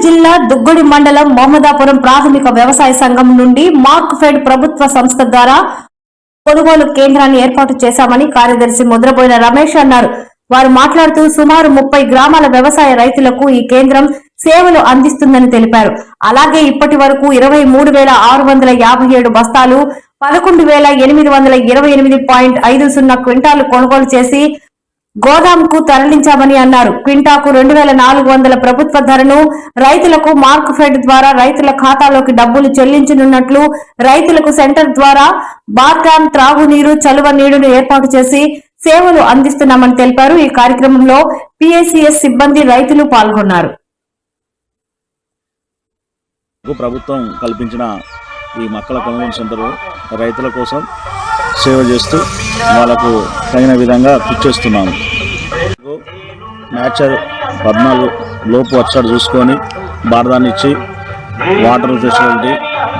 జిల్లా దుగ్గొడి మండలం మోహమ్మదాపురం ప్రాథమిక వ్యవసాయ సంఘం నుండి మార్క్ఫెడ్ ప్రభుత్వ సంస్థ ద్వారా కొనుగోలు కేంద్రాన్ని ఏర్పాటు చేశామని కార్యదర్శి ముద్రబోయిన రమేష్ అన్నారు. వారు మాట్లాడుతూ సుమారు 30 గ్రామాల వ్యవసాయ రైతులకు ఈ కేంద్రం సేవలు అందిస్తుందని తెలిపారు. అలాగే ఇప్పటి వరకు 23,657 బస్తాలు 11,828.50 క్వింటాలు కొనుగోలు చేసి గోదాంకు తరలించామని అన్నారు. క్వింటాకు 2,400 ప్రభుత్వ ధరను రైతులకు మార్క్ఫెడ్ ద్వారా రైతుల ఖాతాలోకి డబ్బులు చెల్లించనున్నట్లు, రైతులకు సెంటర్ ద్వారా బార్కాన్ త్రాగునీరు, చలువ నీరును ఏర్పాటు చేసి సేవలు అందిస్తున్నామని తెలిపారు. ఈ కార్యక్రమంలో పిఎసిఎస్ సిబ్బంది, రైతులు పాల్గొన్నారు. ప్రభుత్వం కల్పించిన ఈ మొక్కల కొనుగోలు సెంటర్ రైతుల కోసం సేవ చేస్తూ వాళ్ళకు తగిన విధంగా కృషి చేస్తున్నాము. నేచర్ 14 లోపు వచ్చాడు చూసుకొని బార్దాన్ని ఇచ్చి వాటర్ ఫెసిలిటీ,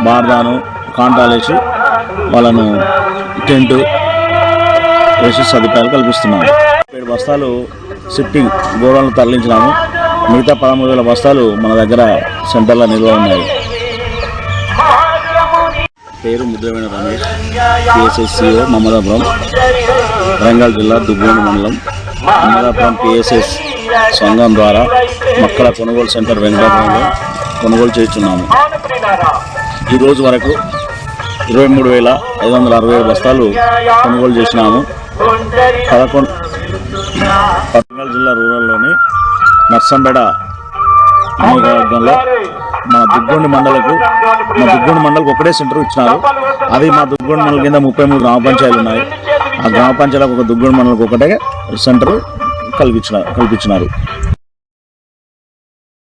బార్దాను కాంటాలు వేసి వాళ్ళను టెంట్ వేసి సదుపాయాలు కల్పిస్తున్నాము. 7 బస్తాలు షిఫ్టింగ్ గోడౌన్లు తరలించినాము. మిగతా 13,000 బస్తాలు మన దగ్గర సెంటర్లో నిల్వ ఉన్నాయి. పేరు ముద్రమైన రమేష్, పిఎస్ఎస్సిఓ మమ్మదాపురం, వరంగల్ జిల్లా దుగ్గొండి మండలం. మమ్మదాపురం పిఎస్ఎస్ సంఘం ద్వారా మొక్కల కొనుగోలు సెంటర్ వెంకటాపురంలో కొనుగోలు చేస్తున్నాము. ఈరోజు వరకు 23,567 బస్తాలు కొనుగోలు చేసినాము. వరంగల్ జిల్లా రూరల్లోని నర్సంపేట నియోజకవర్గంలో మా దుగ్గొండి మండలకు ఒకటే సెంటర్ ఇచ్చినారు. అది మా దుగ్గొండి మండలం కింద 33 గ్రామ పంచాయతీలు ఉన్నాయి. ఆ గ్రామ పంచాయతీలకు ఒక దుగ్గొండి మండలకు ఒకటే సెంటర్ కల్పించినారు.